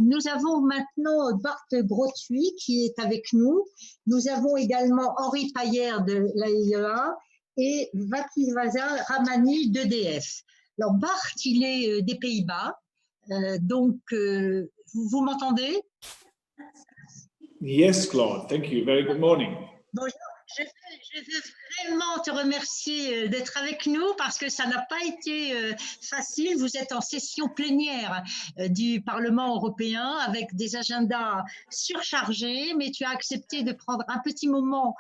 Nous avons maintenant Bart Grothuit qui est avec nous. Nous avons également Henri Paillère de l'AIEA et Vakivaza Ramani d'EDF. Alors Bart, il est des Pays-Bas, donc vous m'entendez? Yes, Claude. Thank you. Very good morning. Bonjour. Je veux vraiment te remercier d'être avec nous parce que ça n'a pas été facile. Vous êtes en session plénière du Parlement européen avec des agendas surchargés, mais tu as accepté de prendre un petit moment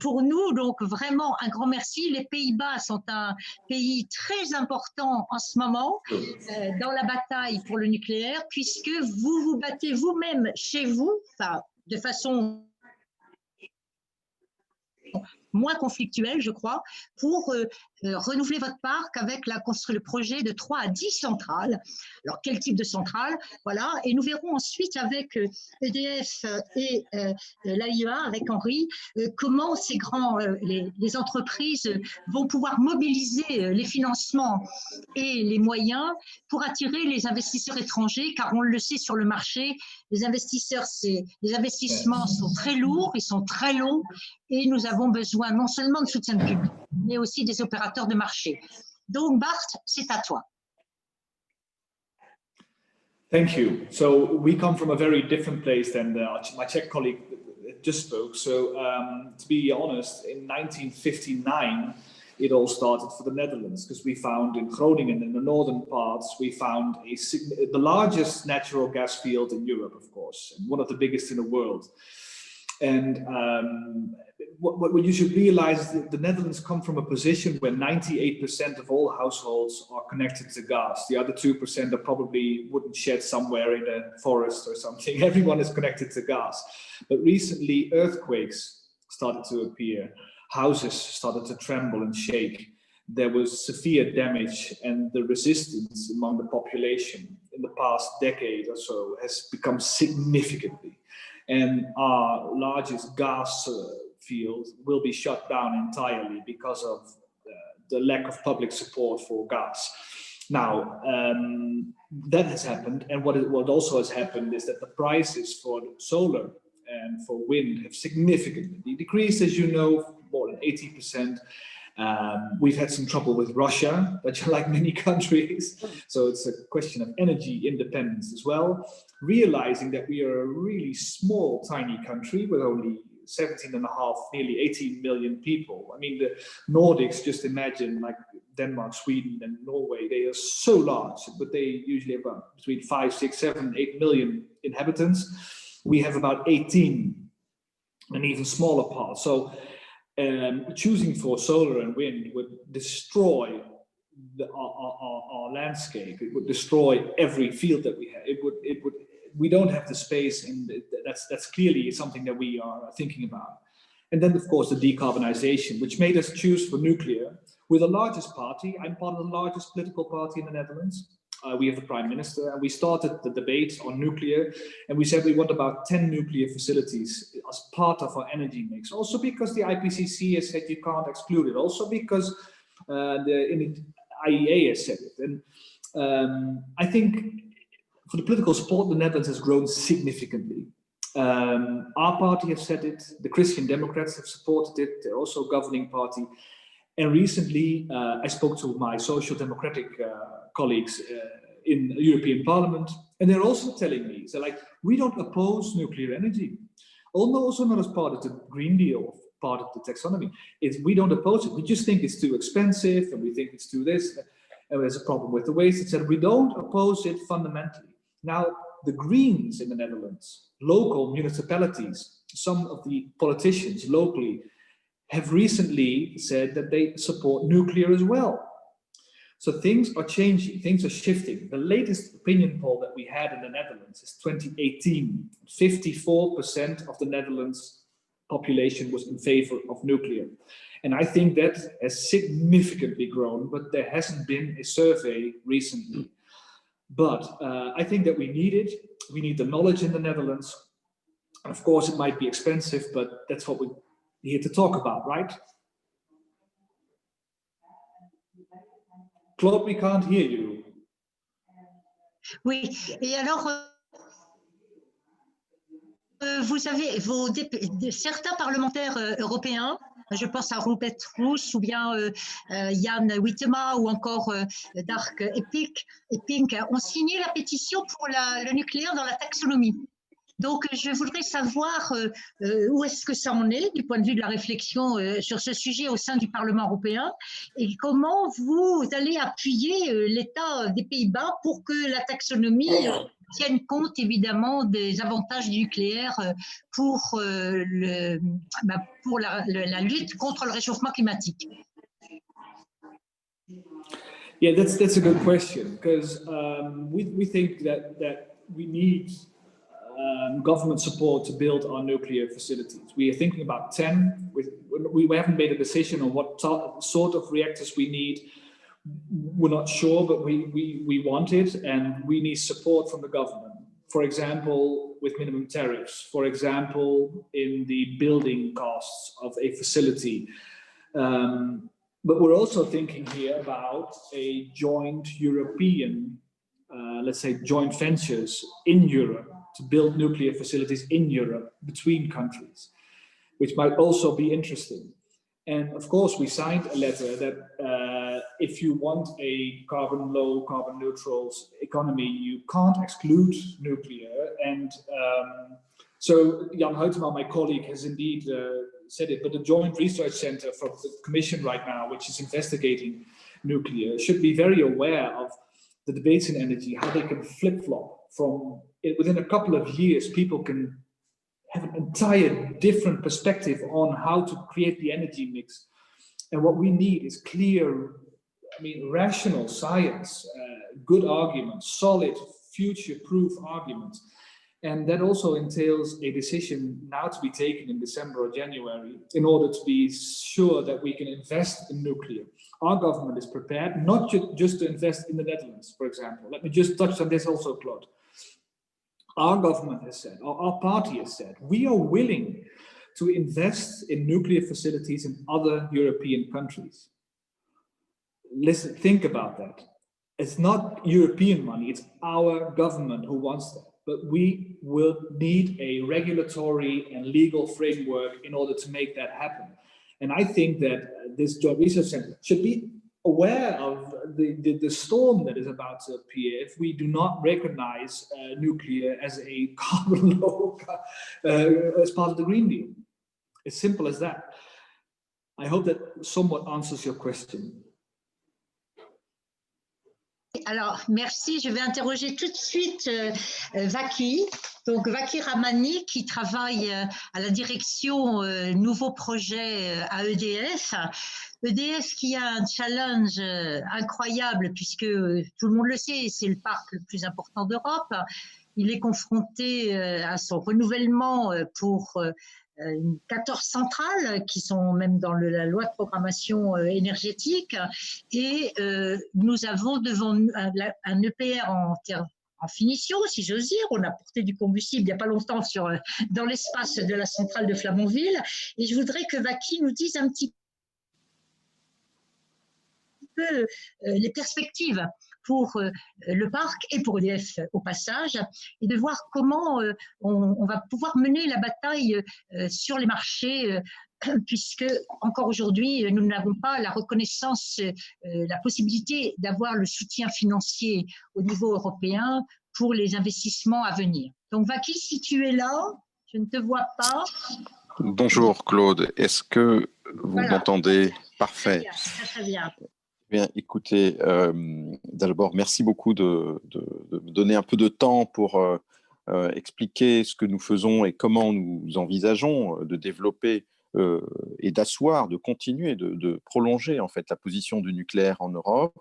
pour nous. Donc vraiment un grand merci. Les Pays-Bas sont un pays très important en ce moment dans la bataille pour le nucléaire puisque vous vous battez vous-même chez vous, enfin, de façon moins conflictuel, je crois, pour renouveler votre parc avec le projet de 3 à 10 centrales. Alors, quel type de centrale? Voilà, et nous verrons ensuite avec EDF et l'AIEA, avec Henri, comment ces les entreprises vont pouvoir mobiliser les financements et les moyens pour attirer les investisseurs étrangers, car on le sait sur le marché, les investissements sont très lourds, ils sont très longs, et nous avons besoin non seulement de soutien public, mais aussi des opérateurs de marché. Donc, Bart, c'est à toi. Thank you. So we come from a very different place than my Czech colleague just spoke. So to be honest, in 1959, it all started for the Netherlands because we found in Groningen, in the northern parts, we found the largest natural gas field in Europe, of course, and one of the biggest in the world. And what you should realize is that the Netherlands come from a position where 98% of all households are connected to gas. The other 2% are probably wooden shed somewhere in a forest or something. Everyone is connected to gas. But recently, earthquakes started to appear. Houses started to tremble and shake. There was severe damage, and the resistance among the population in the past decade or so has become significantly. And our largest gas field will be shut down entirely because of the lack of public support for gas. Now, that has happened, and what also has happened is that the prices for solar and for wind have significantly decreased, as you know, more than 80%. We've had some trouble with Russia, but like many countries, so it's a question of energy independence as well. Realizing that we are a really small, tiny country with only 17.5, nearly 18 million people. I mean, the Nordics, just imagine, like Denmark, Sweden, and Norway, they are so large, but they usually have between 5, 6, 7, 8 million inhabitants. We have about 18, an even smaller part. So choosing for solar and wind would destroy our landscape. It would destroy every field that we have. We don't have the space, and that's clearly something that we are thinking about. And then, of course, the decarbonization, which made us choose for nuclear. We're the largest party. I'm part of the largest political party in the Netherlands. We have the Prime Minister, and we started the debate on nuclear, and we said we want about 10 nuclear facilities as part of our energy mix. Also because the IPCC has said you can't exclude it. Also because the IEA has said it. And I think for the political support, the Netherlands has grown significantly. Our party has said it. The Christian Democrats have supported it. They're also a governing party. And recently, I spoke to my social democratic colleagues in the European Parliament, and they're also telling me, so like, we don't oppose nuclear energy, also not as part of the Green Deal, part of the taxonomy. We don't oppose it. We just think it's too expensive, and we think it's too this, and there's a problem with the waste, etc. We don't oppose it fundamentally. Now, the Greens in the Netherlands, local municipalities, some of the politicians locally have recently said that they support nuclear as well. So things are changing, things are shifting. The latest opinion poll that we had in the Netherlands is 2018. 54% of the Netherlands population was in favor of nuclear. And I think that has significantly grown, but there hasn't been a survey recently. But I think that we need it. We need the knowledge in the Netherlands. Of course, it might be expensive, but that's what we're here to talk about, right? Claude, we can't hear you. Oui, et alors, Vous avez certains parlementaires européens, je pense à Rupert Roos ou bien Jan Huitema ou encore Dark Epping, ont signé la pétition pour le nucléaire dans la taxonomie. Donc, je voudrais savoir où est-ce que ça en est du point de vue de la réflexion sur ce sujet au sein du Parlement européen et comment vous allez appuyer l'État des Pays-Bas pour que la taxonomie tienne compte évidemment des avantages du nucléaire pour, pour la lutte contre le réchauffement climatique. Yeah, that's a good question because we think that we need government support to build our nuclear facilities. We are thinking about 10. We haven't made a decision on what sort of reactors we need. We're not sure, but we want it, and we need support from the government. For example, with minimum tariffs. For example, in the building costs of a facility. But we're also thinking here about a joint European, let's say, joint ventures in Europe to build nuclear facilities in Europe between countries, which might also be interesting. And of course, we signed a letter that if you want a carbon low, carbon neutral economy, you can't exclude nuclear. And so Jan Huytema, my colleague, has indeed said it, but the Joint Research Center from the Commission right now, which is investigating nuclear, should be very aware of the debates in energy, how they can flip-flop from within a couple of years, people can have an entire different perspective on how to create the energy mix. And what we need is clear, rational science, good arguments, solid future-proof arguments. And that also entails a decision now to be taken in December or January in order to be sure that we can invest in nuclear. Our government is prepared, not just to invest in the Netherlands, for example. Let me just touch on this also, Claude. Our government has said, or our party has said, we are willing to invest in nuclear facilities in other European countries. Listen, think about that. It's not European money, it's our government who wants that. But we will need a regulatory and legal framework in order to make that happen. And I think that this Joint Research Center should be aware of the storm that is about to appear if we do not recognize nuclear as a carbon low as part of the Green Deal. As simple as that. I hope that somewhat answers your question. Alors, merci. Je vais interroger tout de suite Vaki. Donc, Vaki Ramani, qui travaille à la direction nouveaux projets à EDF. EDF qui a un challenge incroyable, puisque tout le monde le sait, c'est le parc le plus important d'Europe. Il est confronté à son renouvellement pour 14 centrales qui sont même dans la loi de programmation énergétique et nous avons devant nous un EPR en finition, si j'ose dire. On a porté du combustible il n'y a pas longtemps dans l'espace de la centrale de Flamanville et je voudrais que Vaki nous dise un petit peu les perspectives pour le parc et pour EDF au passage, et de voir comment on va pouvoir mener la bataille sur les marchés, puisque encore aujourd'hui, nous n'avons pas la reconnaissance, la possibilité d'avoir le soutien financier au niveau européen pour les investissements à venir. Donc Vaki, si tu es là, je ne te vois pas. Bonjour Claude, est-ce que vous m'entendez? Parfait. Très bien, très bien. Bien, écoutez, d'abord, merci beaucoup de me donner un peu de temps pour expliquer ce que nous faisons et comment nous envisageons de développer et d'asseoir, de continuer, de prolonger en fait la position du nucléaire en Europe.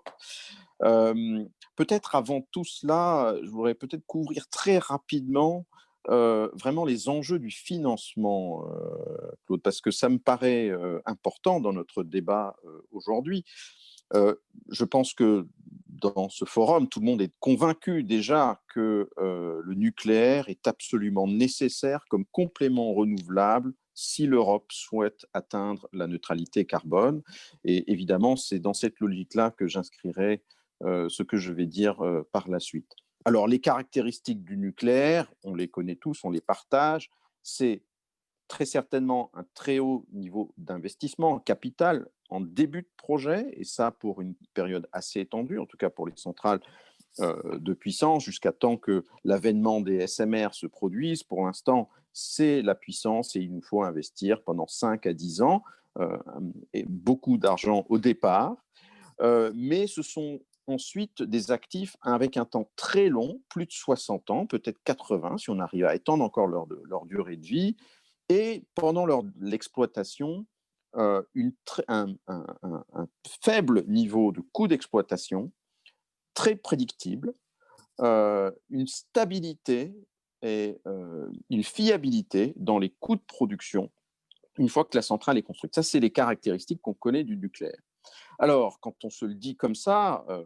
Peut-être avant tout cela, je voudrais peut-être couvrir très rapidement vraiment les enjeux du financement, Claude, parce que ça me paraît important dans notre débat aujourd'hui. Je pense que dans ce forum, tout le monde est convaincu déjà que le nucléaire est absolument nécessaire comme complément renouvelable si l'Europe souhaite atteindre la neutralité carbone. Et évidemment, c'est dans cette logique-là que j'inscrirai ce que je vais dire par la suite. Alors, les caractéristiques du nucléaire, on les connaît tous, on les partage. c'est très certainement un très haut niveau d'investissement en capital en début de projet, et ça pour une période assez étendue, en tout cas pour les centrales de puissance, jusqu'à temps que l'avènement des SMR se produise. Pour l'instant, c'est la puissance et il nous faut investir pendant 5 à 10 ans, et beaucoup d'argent au départ. Mais ce sont ensuite des actifs avec un temps très long, plus de 60 ans, peut-être 80 si on arrive à étendre encore leur durée de vie, et pendant l'exploitation, un faible niveau de coût d'exploitation, très prédictible, une stabilité et une fiabilité dans les coûts de production une fois que la centrale est construite. Ça, c'est les caractéristiques qu'on connaît du nucléaire. Alors, quand on se le dit comme ça, on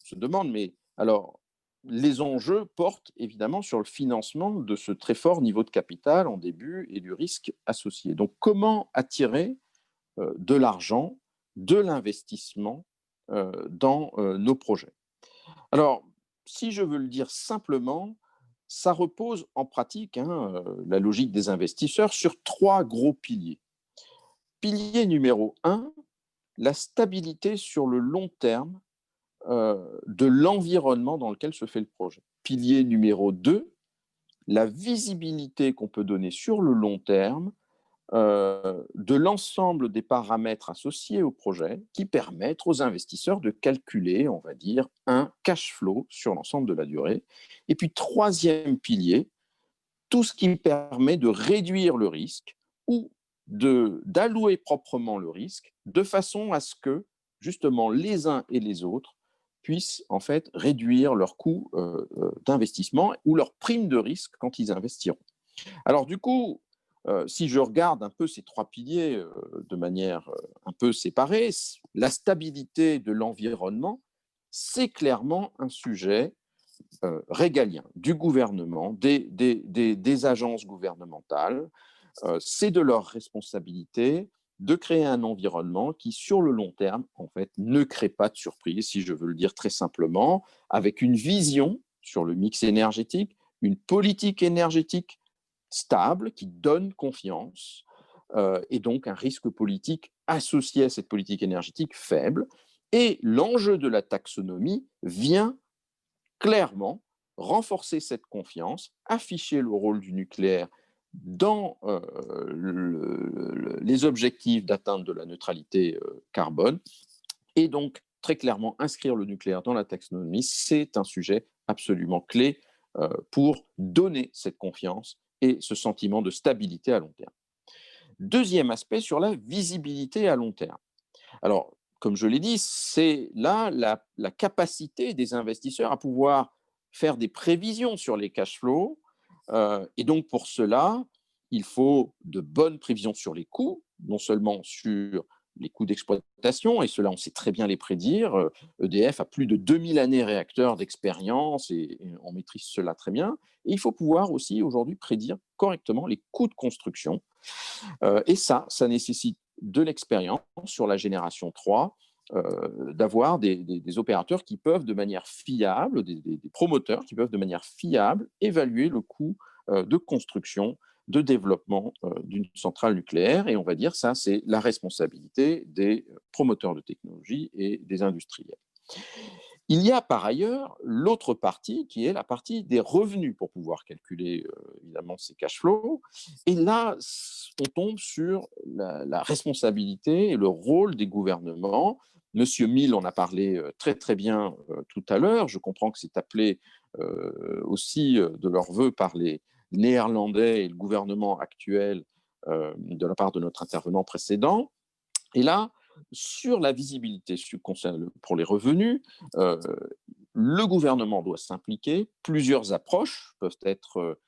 se demande, mais alors, les enjeux portent évidemment sur le financement de ce très fort niveau de capital en début et du risque associé. Donc, comment attirer de l'argent, de l'investissement dans nos projets? Alors, si je veux le dire simplement, ça repose en pratique, la logique des investisseurs, sur 3 gros piliers. Pilier numéro 1, la stabilité sur le long terme de l'environnement dans lequel se fait le projet. Pilier numéro 2, la visibilité qu'on peut donner sur le long terme de l'ensemble des paramètres associés au projet qui permettent aux investisseurs de calculer, on va dire, un cash flow sur l'ensemble de la durée. Et puis, troisième pilier, tout ce qui permet de réduire le risque ou d'allouer proprement le risque de façon à ce que, justement, les uns et les autres puissent en fait réduire leurs coûts d'investissement ou leurs primes de risque quand ils investiront. Alors du coup, si je regarde un peu ces 3 piliers de manière un peu séparée, la stabilité de l'environnement, c'est clairement un sujet régalien du gouvernement, des agences gouvernementales. C'est de leur responsabilité de créer un environnement qui, sur le long terme, en fait, ne crée pas de surprise, si je veux le dire très simplement, avec une vision sur le mix énergétique, une politique énergétique stable, qui donne confiance, et donc un risque politique associé à cette politique énergétique faible. Et l'enjeu de la taxonomie vient clairement renforcer cette confiance, afficher le rôle du nucléaire dans les objectifs d'atteinte de la neutralité carbone, et donc très clairement inscrire le nucléaire dans la taxonomie, c'est un sujet absolument clé pour donner cette confiance et ce sentiment de stabilité à long terme. Deuxième aspect, sur la visibilité à long terme. Alors, comme je l'ai dit, c'est là la capacité des investisseurs à pouvoir faire des prévisions sur les cash flows. Et donc, pour cela, il faut de bonnes prévisions sur les coûts, non seulement sur les coûts d'exploitation, et cela, on sait très bien les prédire. EDF a plus de 2000 années réacteurs d'expérience et on maîtrise cela très bien. Et il faut pouvoir aussi aujourd'hui prédire correctement les coûts de construction. Et ça nécessite de l'expérience sur la génération 3, d'avoir des opérateurs qui peuvent de manière fiable, des promoteurs qui peuvent de manière fiable évaluer le coût de construction, de développement d'une centrale nucléaire. Et on va dire ça, c'est la responsabilité des promoteurs de technologie et des industriels. Il y a par ailleurs l'autre partie qui est la partie des revenus pour pouvoir calculer évidemment ces cash flows. Et là, on tombe sur la responsabilité et le rôle des gouvernements. Monsieur Mill en a parlé très très bien tout à l'heure. Je comprends que c'est appelé aussi de leur vœu par les Néerlandais et le gouvernement actuel de la part de notre intervenant précédent. Et là, sur la visibilité pour les revenus, le gouvernement doit s'impliquer. Plusieurs approches peuvent être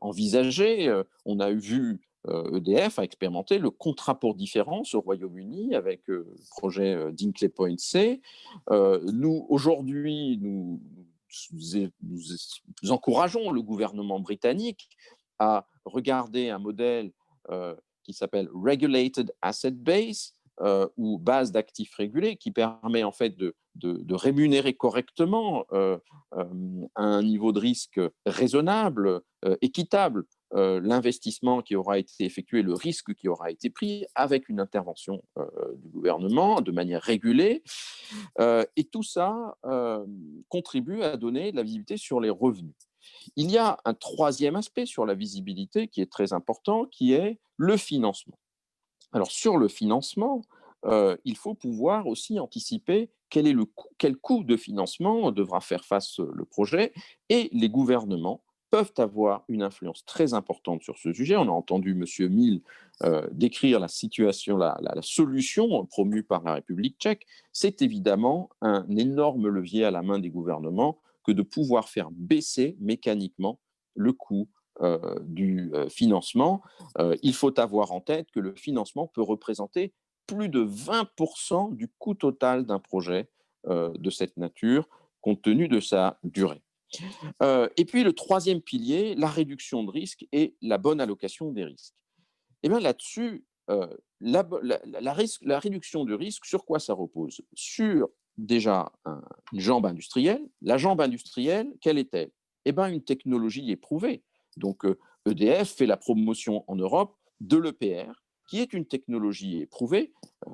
envisagées. On a vu EDF a expérimenté le contrat pour différence au Royaume-Uni avec le projet d'Hinkley Point C. Nous, aujourd'hui, nous encourageons le gouvernement britannique à regarder un modèle qui s'appelle Regulated Asset Base, ou base d'actifs régulés, qui permet en fait de rémunérer correctement un niveau de risque raisonnable, équitable l'investissement qui aura été effectué, le risque qui aura été pris avec une intervention du gouvernement de manière régulée. Et tout ça contribue à donner de la visibilité sur les revenus. Il y a un troisième aspect sur la visibilité qui est très important, qui est le financement. Alors sur le financement, il faut pouvoir aussi anticiper quel coût de financement devra faire face le projet, et les gouvernements peuvent avoir une influence très importante sur ce sujet. On a entendu M. Mill décrire la situation, la solution promue par la République tchèque. C'est évidemment un énorme levier à la main des gouvernements que de pouvoir faire baisser mécaniquement le coût du financement. Il faut avoir en tête que le financement peut représenter plus de 20% du coût total d'un projet de cette nature, compte tenu de sa durée. Et puis le troisième pilier, la réduction de risques et la bonne allocation des risques. Et bien là-dessus, la réduction du risque, sur quoi ça repose? Sur déjà une jambe industrielle. La jambe industrielle, quelle est-elle? Eh bien, une technologie éprouvée. Donc, EDF fait la promotion en Europe de l'EPR, qui est une technologie éprouvée.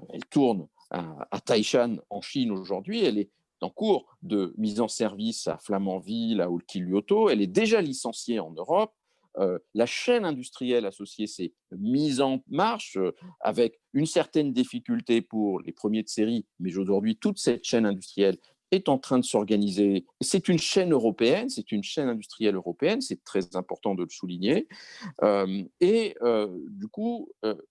Elle tourne à Taishan, en Chine aujourd'hui. Elle est en cours de mise en service à Flamanville, à Olkiluoto. Elle est déjà licenciée en Europe. La chaîne industrielle associée s'est mise en marche avec une certaine difficulté pour les premiers de série, mais aujourd'hui, toute cette chaîne industrielle est en train de s'organiser. C'est une chaîne européenne, c'est une chaîne industrielle européenne, c'est très important de le souligner. Du coup,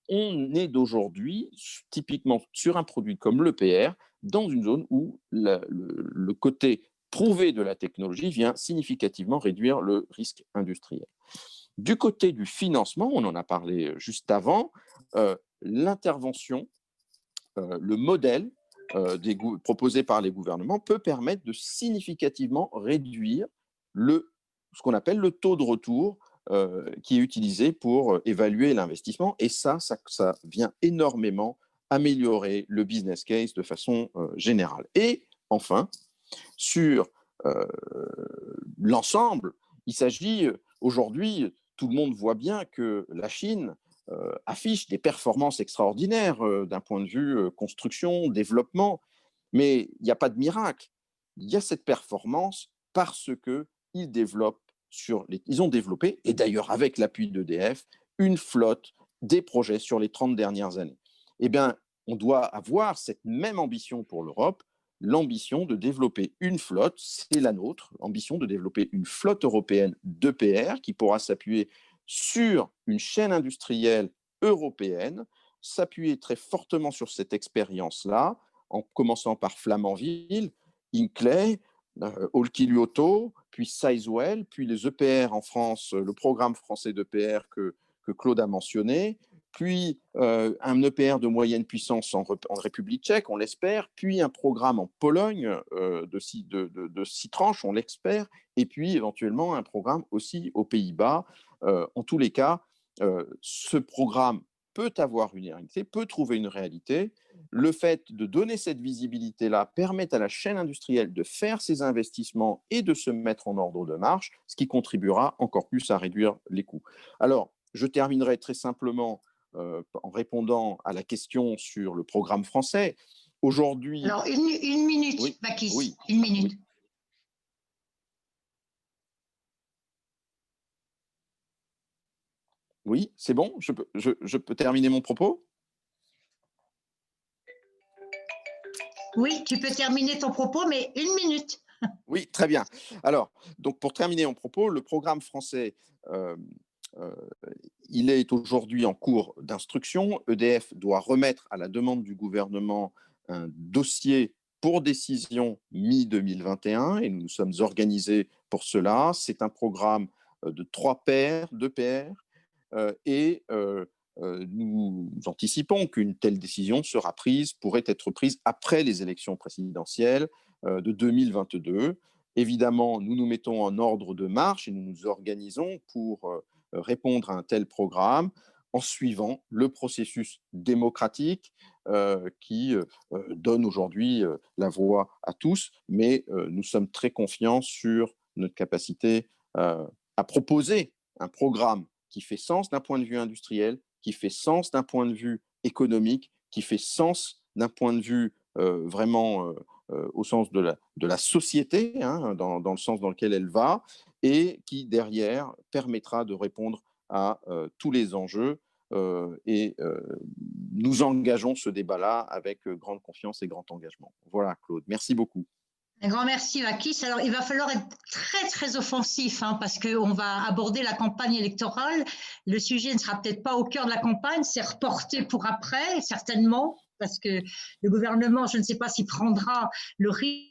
on est d'aujourd'hui, typiquement sur un produit comme l'EPR, dans une zone où le côté prouvé de la technologie vient significativement réduire le risque industriel. Du côté du financement, on en a parlé juste avant, l'intervention, le modèle proposé par les gouvernements peut permettre de significativement réduire ce qu'on appelle le taux de retour qui est utilisé pour évaluer l'investissement. Et ça vient énormément améliorer le business case de façon générale. Et enfin, sur l'ensemble, il s'agit aujourd'hui, tout le monde voit bien que la Chine affiche des performances extraordinaires d'un point de vue construction, développement, mais il n'y a pas de miracle. Il y a cette performance parce qu'ils ils ont développé, et d'ailleurs avec l'appui d'EDF, une flotte, des projets sur les 30 dernières années. Eh bien, on doit avoir cette même ambition pour l'Europe, l'ambition de développer une flotte, c'est la nôtre, l'ambition de développer une flotte européenne d'EPR qui pourra s'appuyer sur une chaîne industrielle européenne, s'appuyer très fortement sur cette expérience-là, en commençant par Flamanville, Hinkley, Olkiluoto, puis Sizewell, puis les EPR en France, le programme français d'EPR que Claude a mentionné, puis un EPR de moyenne puissance en République tchèque, on l'espère, puis un programme en Pologne de 6 tranches, on l'espère, et puis éventuellement un programme aussi aux Pays-Bas. En tous les cas, ce programme peut avoir une réalité, peut trouver une réalité. Le fait de donner cette visibilité-là permet à la chaîne industrielle de faire ses investissements et de se mettre en ordre de marche, ce qui contribuera encore plus à réduire les coûts. Alors, je terminerai très simplement en répondant à la question sur le programme français. Aujourd'hui… Alors, une minute, oui, Makis, oui, une minute. oui. Oui, c'est bon, je peux terminer mon propos? Oui, tu peux terminer ton propos, mais une minute. Oui, très bien. Alors, donc pour terminer mon propos, le programme français, il est aujourd'hui en cours d'instruction. EDF doit remettre à la demande du gouvernement un dossier pour décision mi-2021 et nous nous sommes organisés pour cela. C'est un programme de 3 paires, 2 paires, et nous anticipons qu'une telle décision pourrait être prise après les élections présidentielles de 2022. Évidemment, nous nous mettons en ordre de marche et nous nous organisons pour répondre à un tel programme en suivant le processus démocratique qui donne aujourd'hui la voix à tous, mais nous sommes très confiants sur notre capacité à proposer un programme qui fait sens d'un point de vue industriel, qui fait sens d'un point de vue économique, qui fait sens d'un point de vue vraiment au sens de la société, hein, dans le sens dans lequel elle va, et qui, derrière, permettra de répondre à tous les enjeux. Nous engageons ce débat-là avec grande confiance et grand engagement. Voilà, Claude. Merci beaucoup. Un grand merci, Makis. Alors, il va falloir être très, très offensif, hein, parce qu'on va aborder la campagne électorale. Le sujet ne sera peut-être pas au cœur de la campagne, c'est reporté pour après, certainement, parce que le gouvernement, je ne sais pas s'il prendra le risque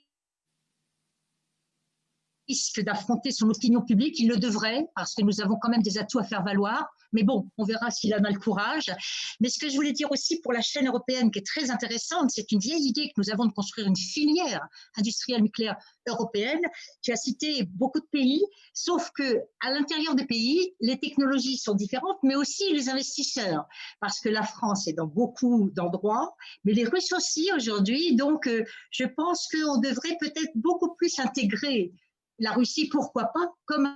d'affronter son opinion publique, il le devrait, parce que nous avons quand même des atouts à faire valoir. Mais bon, on verra s'il en a le courage. Mais ce que je voulais dire aussi pour la chaîne européenne, qui est très intéressante, c'est une vieille idée que nous avons de construire une filière industrielle nucléaire européenne. Tu as cité beaucoup de pays, sauf que à l'intérieur des pays, les technologies sont différentes, mais aussi les investisseurs, parce que la France est dans beaucoup d'endroits, mais les Russes aussi aujourd'hui. Donc, je pense qu'on devrait peut-être beaucoup plus intégrer la Russie, pourquoi pas, comme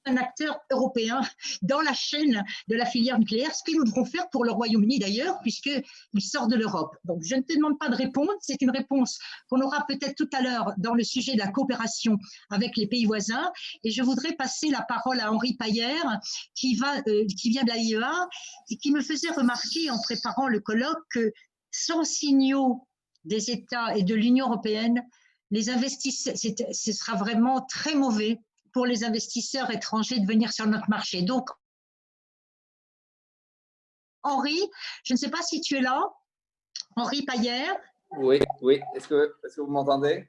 un acteur européen dans la chaîne de la filière nucléaire, ce que nous devrons faire pour le Royaume-Uni d'ailleurs, puisqu'il sort de l'Europe. Donc, je ne te demande pas de répondre, c'est une réponse qu'on aura peut-être tout à l'heure dans le sujet de la coopération avec les pays voisins. Et je voudrais passer la parole à Henri Paillère, qui vient de la IEA, et qui me faisait remarquer en préparant le colloque que sans signaux des États et de l'Union européenne, les investisseurs, ce sera vraiment très mauvais pour les investisseurs étrangers de venir sur notre marché. Donc, Henri, je ne sais pas si tu es là, Henri Paillère. Oui, oui. Est-ce que vous m'entendez?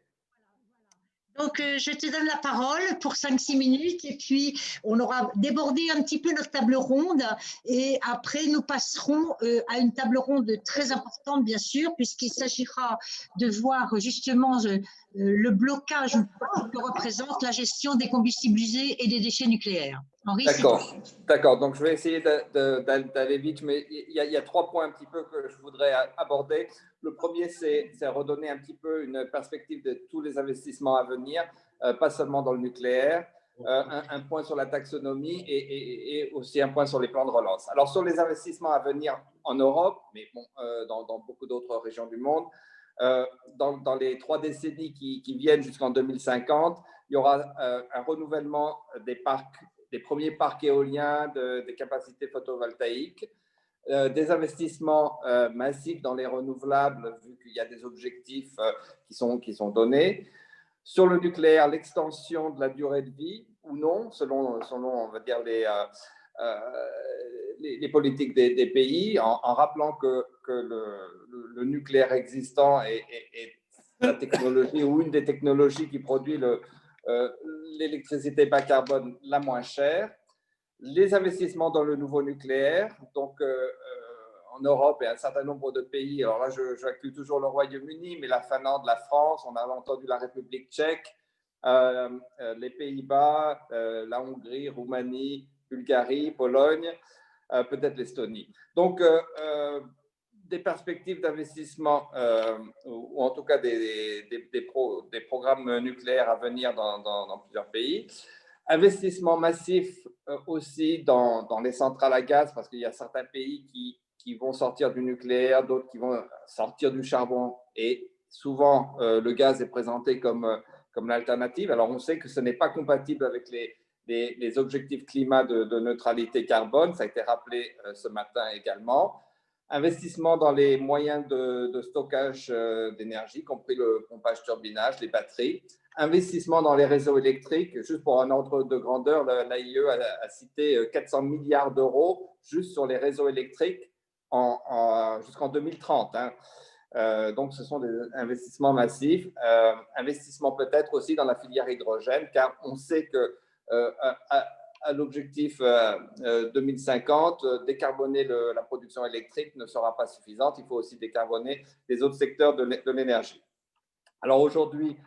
Donc, je te donne la parole pour 5-6 minutes et puis on aura débordé un petit peu notre table ronde et après nous passerons à une table ronde très importante, bien sûr, puisqu'il s'agira de voir justement le blocage que représente la gestion des combustibles usés et des déchets nucléaires. Henri, D'accord. Donc, je vais essayer d'aller vite, mais il y a 3 points un petit peu que je voudrais aborder. Le premier, c'est redonner un petit peu une perspective de tous les investissements à venir, pas seulement dans le nucléaire, un point sur la taxonomie et aussi un point sur les plans de relance. Alors, sur les investissements à venir en Europe, mais bon, dans beaucoup d'autres régions du monde, dans les 3 décennies qui viennent jusqu'en 2050, il y aura un renouvellement des premiers parcs éoliens, des capacités photovoltaïques, des investissements massifs dans les renouvelables, vu qu'il y a des objectifs qui sont donnés. Sur le nucléaire, l'extension de la durée de vie ou non, selon on va dire, les politiques des pays, en rappelant que le nucléaire existant est la technologie ou une des technologies qui produit l'électricité bas carbone la moins chère. Les investissements dans le nouveau nucléaire, donc en Europe et un certain nombre de pays, alors là j'inclus toujours le Royaume-Uni, mais la Finlande, la France, on a entendu la République tchèque, les Pays-Bas, la Hongrie, Roumanie, Bulgarie, Pologne, peut-être l'Estonie. Donc, des perspectives d'investissement, ou en tout cas des programmes nucléaires à venir dans plusieurs pays. Investissement massif aussi dans les centrales à gaz, parce qu'il y a certains pays qui vont sortir du nucléaire, d'autres qui vont sortir du charbon, et souvent le gaz est présenté comme l'alternative. Alors on sait que ce n'est pas compatible avec les objectifs climat de neutralité carbone, ça a été rappelé ce matin également. Investissement dans les moyens de stockage d'énergie, compris le pompage-turbinage, les batteries. Investissement dans les réseaux électriques. Juste pour un ordre de grandeur, l'AIE a cité 400 milliards d'euros juste sur les réseaux électriques jusqu'en 2030. Donc, ce sont des investissements massifs. Investissement peut-être aussi dans la filière hydrogène, car on sait que à l'objectif 2050, décarboner la production électrique ne sera pas suffisante. Il faut aussi décarboner les autres secteurs de l'énergie. Alors aujourd'hui,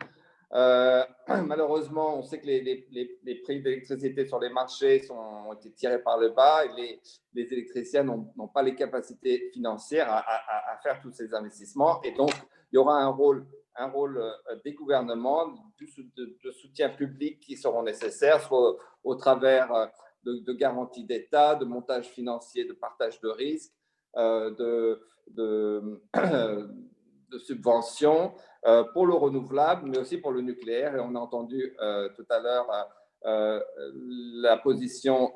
malheureusement, on sait que les prix d'électricité sur les marchés ont été tirés par le bas et les électriciens n'ont pas les capacités financières à faire tous ces investissements. Et donc, il y aura un rôle un rôle des gouvernements, de soutien public qui seront nécessaires, soit au travers de garanties d'État, de montage financier, de partage de risques, de subventions pour le renouvelable, mais aussi pour le nucléaire. Et on a entendu tout à l'heure la position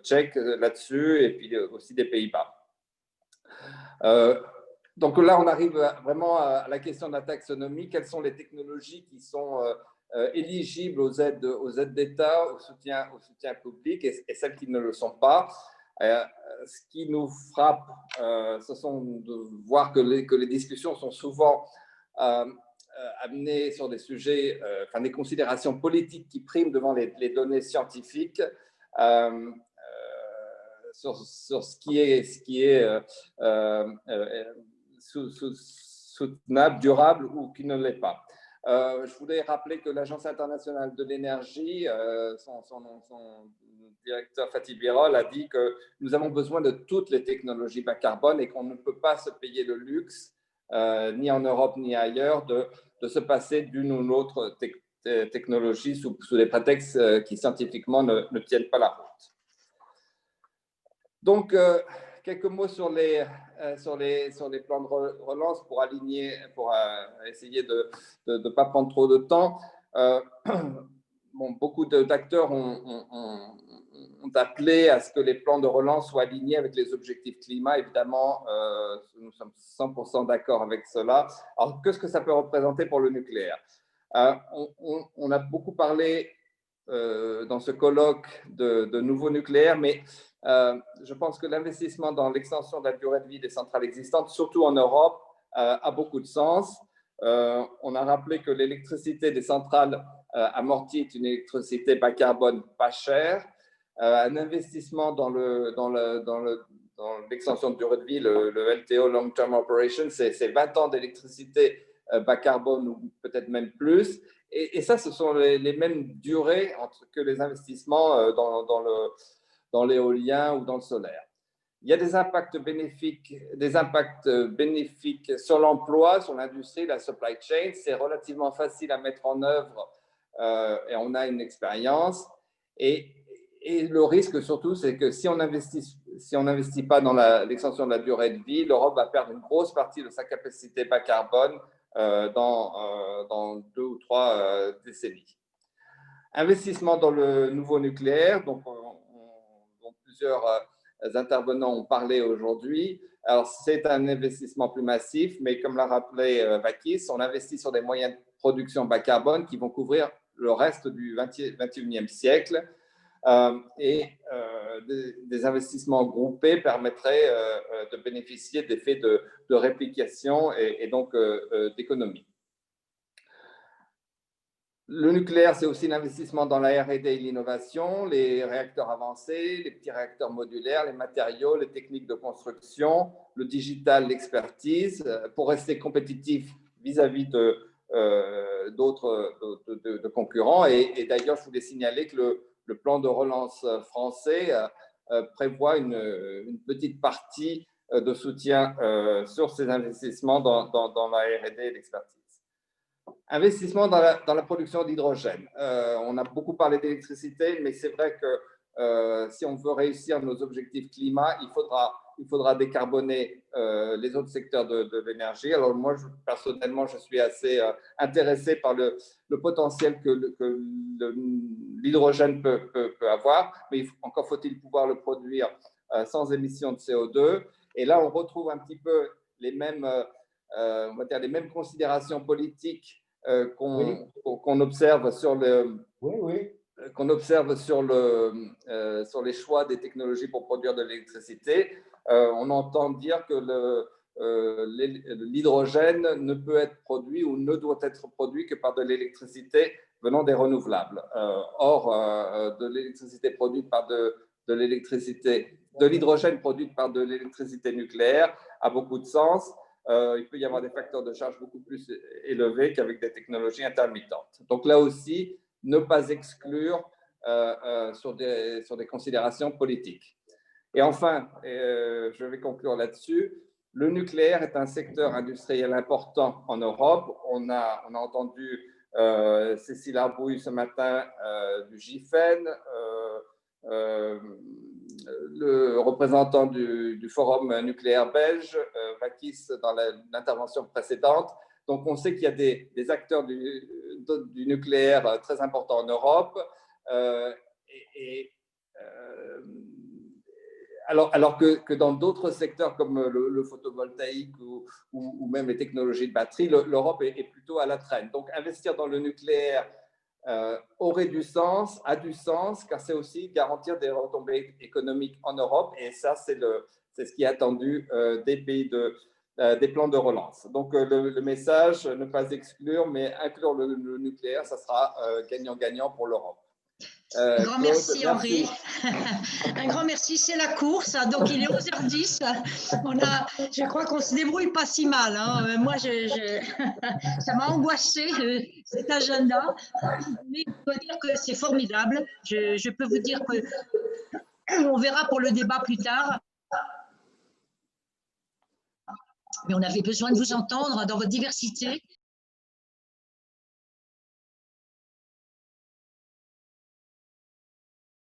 tchèque là-dessus, et puis aussi des Pays-Bas. Donc là, on arrive vraiment à la question de la taxonomie. Quelles sont les technologies qui sont éligibles aux aides d'État, au soutien public, et celles qui ne le sont pas? Ce qui nous frappe, ce sont de voir que les discussions sont souvent amenées sur des sujets, des considérations politiques qui priment devant les données scientifiques. Sur ce qui est soutenable, durable ou qui ne l'est pas. Je voulais rappeler que l'Agence internationale de l'énergie, son directeur Fatih Birol a dit que nous avons besoin de toutes les technologies bas carbone et qu'on ne peut pas se payer le luxe, ni en Europe ni ailleurs, de se passer d'une ou l'autre technologie sous des prétextes qui scientifiquement ne tiennent pas la route. Donc, quelques mots sur les plans de relance pour aligner, pour essayer de ne pas prendre trop de temps. Beaucoup d'acteurs ont appelé à ce que les plans de relance soient alignés avec les objectifs climat. Évidemment, nous sommes 100% d'accord avec cela. Alors, qu'est-ce que ça peut représenter pour le nucléaire? On a beaucoup parlé dans ce colloque de nouveau nucléaire, mais je pense que l'investissement dans l'extension de la durée de vie des centrales existantes, surtout en Europe, a beaucoup de sens. On a rappelé que l'électricité des centrales amorties est une électricité bas carbone pas chère. Un investissement dans l'extension de durée de vie, le LTO, Long Term Operation, c'est 20 ans d'électricité bas carbone ou peut-être même plus. Et ça, ce sont les mêmes durées que les investissements dans l'éolien ou dans le solaire. Il y a des impacts bénéfiques sur l'emploi, sur l'industrie, la supply chain. C'est relativement facile à mettre en œuvre et on a une expérience. Et le risque surtout, c'est que si on n'investit pas dans l'extension de la durée de vie, l'Europe va perdre une grosse partie de sa capacité bas carbone dans 2 ou 3 décennies. Investissement dans le nouveau nucléaire, dont plusieurs intervenants ont parlé aujourd'hui. Alors, c'est un investissement plus massif, mais comme l'a rappelé Vakis, on investit sur des moyens de production bas carbone qui vont couvrir le reste du 21e siècle. Des investissements groupés permettraient de bénéficier d'effets de réplication et donc d'économie. Le nucléaire, c'est aussi l'investissement dans la R&D et l'innovation, les réacteurs avancés, les petits réacteurs modulaires, les matériaux, les techniques de construction, le digital, l'expertise, pour rester compétitif vis-à-vis d'autres concurrents. Et d'ailleurs, je voulais signaler que le plan de relance français prévoit une petite partie de soutien sur ces investissements dans la R&D et l'expertise. Investissement dans la production d'hydrogène. On a beaucoup parlé d'électricité, mais c'est vrai que si on veut réussir nos objectifs climat, il faudra décarboner les autres secteurs de l'énergie. Alors moi, personnellement, je suis assez intéressé par le potentiel que l'hydrogène peut avoir, mais encore faut-il pouvoir le produire sans émission de CO2. Et là, on retrouve un petit peu les mêmes considérations politiques qu'on observe sur les choix des technologies pour produire de l'électricité. On entend dire que l'hydrogène ne peut être produit ou ne doit être produit que par de l'électricité venant des renouvelables. Or, de l'électricité produite par de l'hydrogène produite par de l'électricité nucléaire a beaucoup de sens. Il peut y avoir des facteurs de charge beaucoup plus élevés qu'avec des technologies intermittentes. Donc là aussi, ne pas exclure sur des considérations politiques. Et enfin, je vais conclure là-dessus, Le nucléaire est un secteur industriel important en Europe. On a entendu Cécile Arbouille ce matin du GIFEN, le représentant du Forum nucléaire belge, Vakis, dans l'intervention précédente. Donc, on sait qu'il y a des acteurs du nucléaire très importants en Europe. Alors que dans d'autres secteurs comme le photovoltaïque ou même les technologies de batterie, l'Europe est plutôt à la traîne. Donc, investir dans le nucléaire aurait du sens, a du sens, car c'est aussi garantir des retombées économiques en Europe. Et ça, c'est ce qui est attendu des pays des plans de relance. Donc, le message, ne pas exclure, mais inclure le nucléaire, ça sera gagnant-gagnant pour l'Europe. Un grand merci, Henri. Un grand merci, c'est la course. Donc, il est 11h10. Je crois qu'on se débrouille pas si mal. Hein. Moi, ça m'a angoissé, cet agenda. Mais je dois dire que c'est formidable. Je peux vous dire qu'on verra pour le débat plus tard. Mais on avait besoin de vous entendre dans votre diversité.